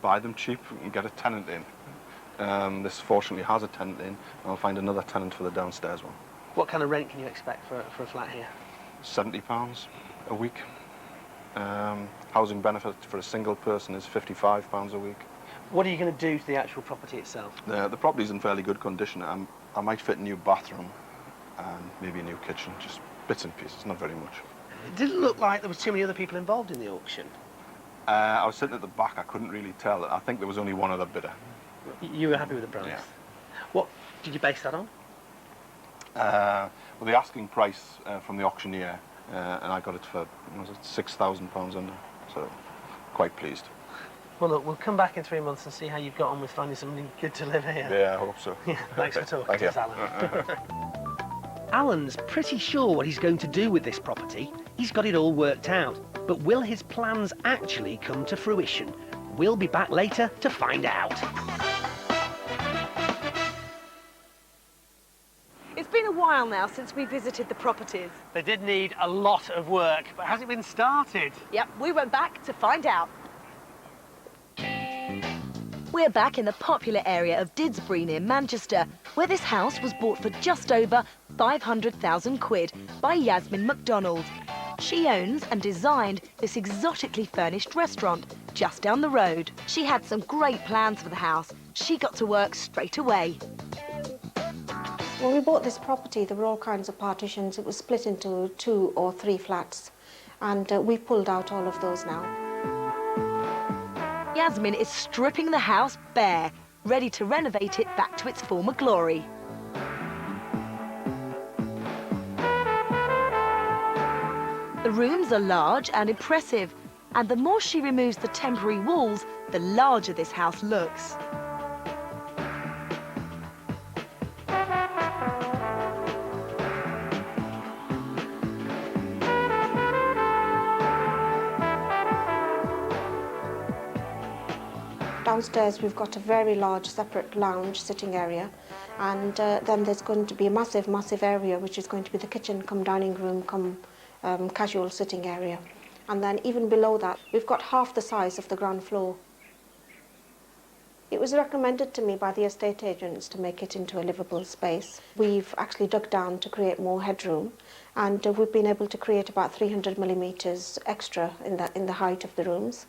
Buy them cheap and get a tenant in. This fortunately has a tenant in, and I'll find another tenant for the downstairs one. What kind of rent can you expect for a flat here? £70 a week. Housing benefit for a single person is £55 a week. What are you going to do to the actual property itself? The property's in fairly good condition. I might fit a new bathroom and maybe a new kitchen, just bits and pieces, not very much. It didn't look like there was too many other people involved in the auction. I was sitting at the back, I couldn't really tell. I think there was only one other bidder. You were happy with the price? Yeah. What did you base that on? Well, the asking price from the auctioneer, and I got it for, was it £6,000 under, so quite pleased. Well, look, we'll come back in 3 months and see how you've got on with finding something good to live here. Yeah, I hope so. Yeah, thanks for talking Thank to you. us, Alan. Alan's pretty sure what he's going to do with this property. He's got it all worked out. But will his plans actually come to fruition? We'll be back later to find out. It's been a while now since we visited the properties. They did need a lot of work, but has it been started? Yep, we went back to find out. We're back in the popular area of Didsbury near Manchester, where this house was bought for just over 500,000 quid by Yasmin MacDonald. She owns and designed this exotically furnished restaurant just down the road. She had some great plans for the house. She got to work straight away. When we bought this property, there were all kinds of partitions. It was split into 2 or 3 flats, and we pulled out all of those now. Yasmin is stripping the house bare, ready to renovate it back to its former glory. The rooms are large and impressive, and the more she removes the temporary walls, the larger this house looks. Downstairs we've got a very large separate lounge sitting area, and then there's going to be a massive area which is going to be the kitchen come dining room come casual sitting area, and then even below that we've got half the size of the ground floor. It was recommended to me by the estate agents to make it into a livable space. We've actually dug down to create more headroom, and we've been able to create about 300 millimetres extra in the height of the rooms.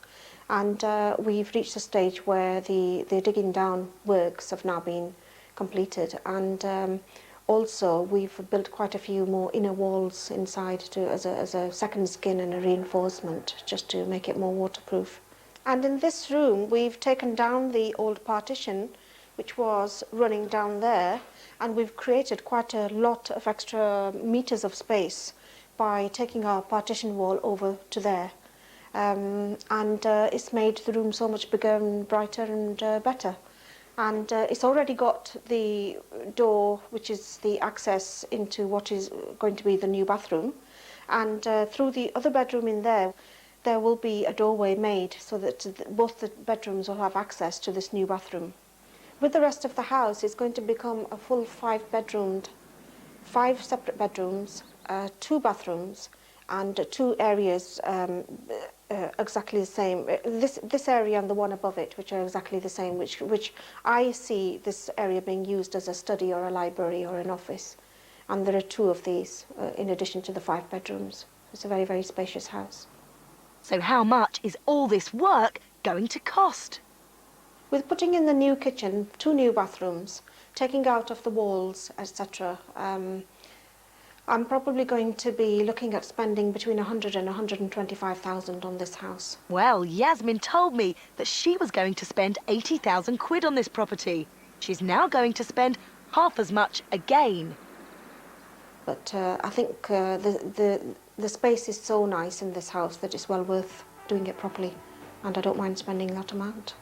And we've reached a stage where the digging down works have now been completed, and also we've built quite a few more inner walls inside as a second skin and a reinforcement, just to make it more waterproof. And in this room we've taken down the old partition which was running down there, and we've created quite a lot of extra meters of space by taking our partition wall over to there. And it's made the room so much bigger and brighter and better. And it's already got the door, which is the access into what is going to be the new bathroom. And through the other bedroom in there, there will be a doorway made so that both the bedrooms will have access to this new bathroom. With the rest of the house, it's going to become a full 5-bedroomed, 5 separate bedrooms, 2 bathrooms, and 2 areas exactly the same. This area and the one above it, which are exactly the same, which I see this area being used as a study or a library or an office. And there are 2 of these in addition to the 5 bedrooms. It's a very, very spacious house. So how much is all this work going to cost? With putting in the new kitchen, 2 new bathrooms, taking out of the walls, etc., I'm probably going to be looking at spending between 100 and 125,000 on this house. Well, Yasmin told me that she was going to spend 80,000 quid on this property. She's now going to spend half as much again. But I think the space is so nice in this house that it's well worth doing it properly, and I don't mind spending that amount.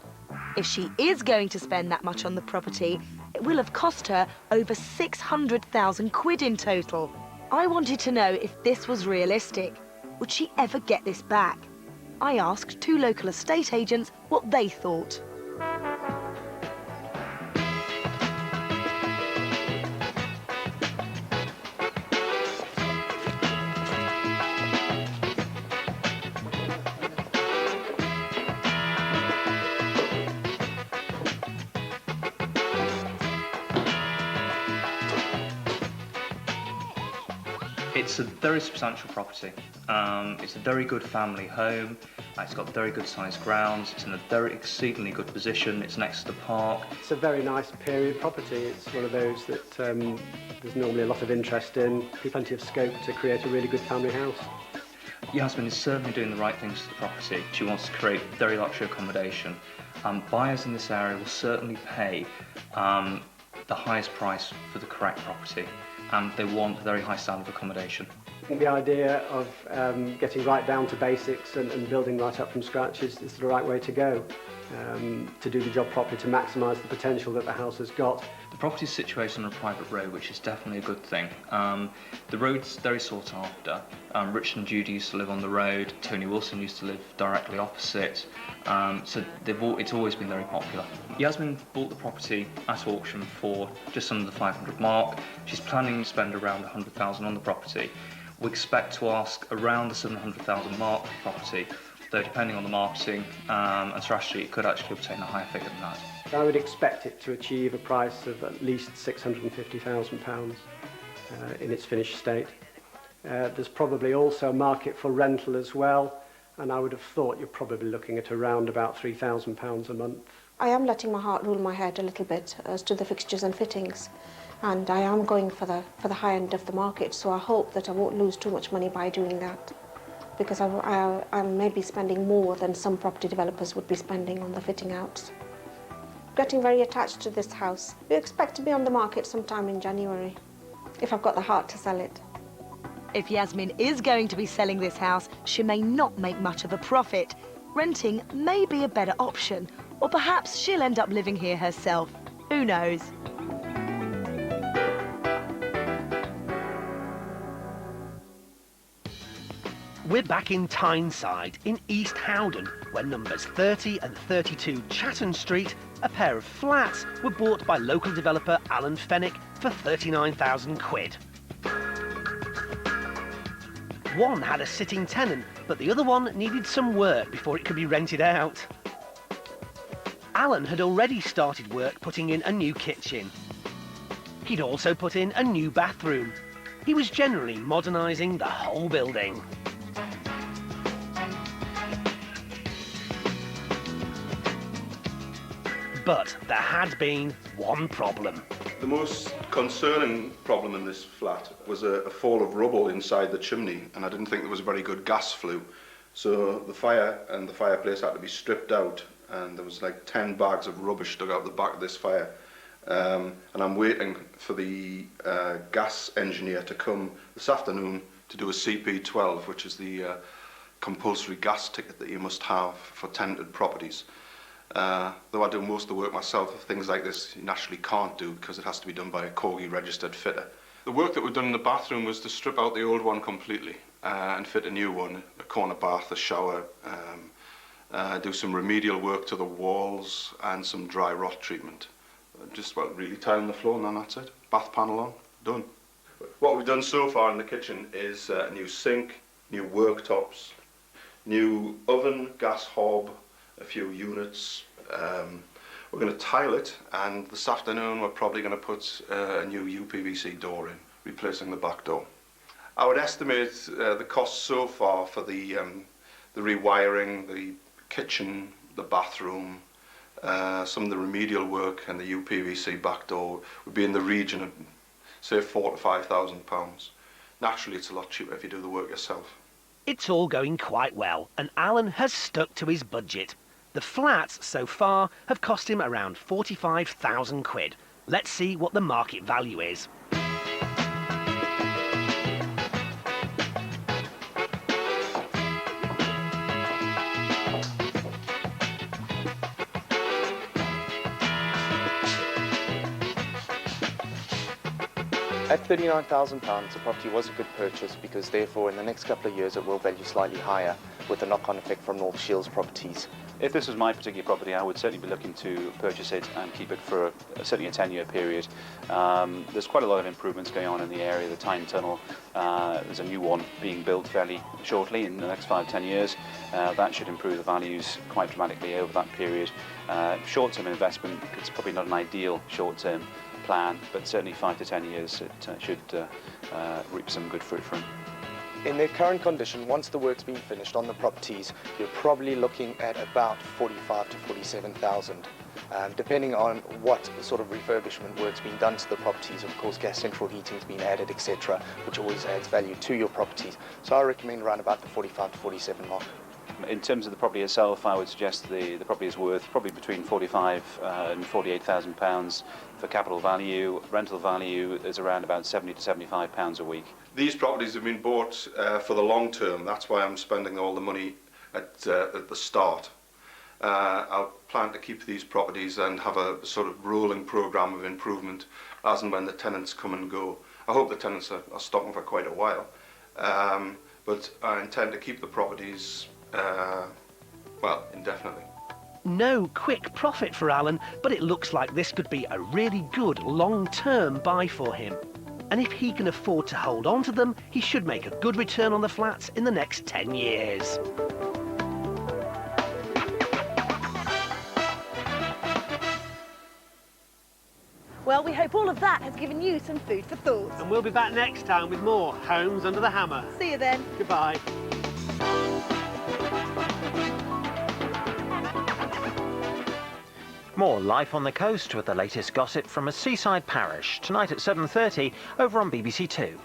If she is going to spend that much on the property, it will have cost her over 600,000 quid in total. I wanted to know if this was realistic. Would she ever get this back? I asked 2 local estate agents what they thought. It's a very substantial property. It's a very good family home. It's got very good sized grounds. It's in a very exceedingly good position. It's next to the park. It's a very nice period property. It's one of those that there's normally a lot of interest in. Plenty of scope to create a really good family house. Yasmin is certainly doing the right things to the property. She wants to create very luxury accommodation. Buyers in this area will certainly pay the highest price for the correct property, and they want a very high standard of accommodation. The idea of getting right down to basics and building right up from scratch is the right way to go, to do the job properly, to maximise the potential that the house has got. The property is situated on a private road, which is definitely a good thing. The road's very sought after. Richard and Judy used to live on the road, Tony Wilson used to live directly opposite, so it's always been very popular. Yasmin bought the property at auction for just under the 500 mark. She's planning to spend around 100,000 on the property. We expect to ask around the 700,000 mark for the property, though depending on the marketing and strategy, it could actually obtain a higher figure than that. I would expect it to achieve a price of at least £650,000 in its finished state. There's probably also a market for rental as well, and I would have thought you're probably looking at around about £3,000 a month. I am letting my heart rule my head a little bit as to the fixtures and fittings, and I am going for the high end of the market, so I hope that I won't lose too much money by doing that, because I may be spending more than some property developers would be spending on the fitting outs. Getting very attached to this house. We expect to be on the market sometime in January, if I've got the heart to sell it. If Yasmin is going to be selling this house, she may not make much of a profit. Renting may be a better option, or perhaps she'll end up living here herself. Who knows? We're back in Tyneside, in East Howden, where numbers 30 and 32 Chatham Street, a pair of flats, were bought by local developer Alan Fennick for 39,000 quid. One had a sitting tenant, but the other one needed some work before it could be rented out. Alan had already started work putting in a new kitchen. He'd also put in a new bathroom. He was generally modernising the whole building. But there had been one problem. The most concerning problem in this flat was a fall of rubble inside the chimney, and I didn't think there was a very good gas flue. So the fire and the fireplace had to be stripped out, and there was like 10 bags of rubbish dug out the back of this fire. And I'm waiting for the gas engineer to come this afternoon to do a CP12, which is the compulsory gas ticket that you must have for tenanted properties. Though I do most of the work myself, things like this you naturally can't do because it has to be done by a Corgi registered fitter. The work that we've done in the bathroom was to strip out the old one completely and fit a new one, a corner bath, a shower, do some remedial work to the walls and some dry rot treatment. Just really tiling the floor and then that's it. Bath panel on, done. What we've done so far in the kitchen is a new sink, new worktops, new oven, gas hob, a few units. We're going to tile it, and this afternoon we're probably going to put a new UPVC door in, replacing the back door. I would estimate the cost so far for the rewiring, the kitchen, the bathroom, some of the remedial work and the UPVC back door would be in the region of, say, £4,000 to £5,000. Naturally, it's a lot cheaper if you do the work yourself. It's all going quite well, and Alan has stuck to his budget. The flats, so far, have cost him around 45,000 quid. Let's see what the market value is. At £39,000, the property was a good purchase because therefore in the next couple of years it will value slightly higher with the knock-on effect from North Shields properties. If this was my particular property, I would certainly be looking to purchase it and keep it for certainly a 10-year period. There's quite a lot of improvements going on in the area. The Tyne Tunnel, there's a new one being built fairly shortly in the next 5-10 years. That should improve the values quite dramatically over that period. Short-term investment, it's probably not an ideal short-term plan, but certainly 5 to 10 years it should reap some good fruit from. In their current condition, once the work's been finished on the properties, you're probably looking at about 45 to 47,000, depending on what sort of refurbishment work's been done to the properties. Of course, gas central heating's been added, etc., which always adds value to your properties. So I recommend around about the 45 to 47 mark. In terms of the property itself, I would suggest the property is worth probably between £45,000 and £48,000 for capital value. Rental value is around about £70 to £75 a week. These properties have been bought for the long term. That's why I'm spending all the money at the start. I'll plan to keep these properties and have a sort of rolling programme of improvement as and when the tenants come and go. I hope the tenants are stocking for quite a while, but I intend to keep the properties well, indefinitely. No quick profit for Alan, but it looks like this could be a really good long-term buy for him. And if he can afford to hold on to them, he should make a good return on the flats in the next 10 years. Well, we hope all of that has given you some food for thought. And we'll be back next time with more Homes Under the Hammer. See you then. Goodbye. More Life on the Coast with the latest gossip from a seaside parish, tonight at 7:30 over on BBC Two.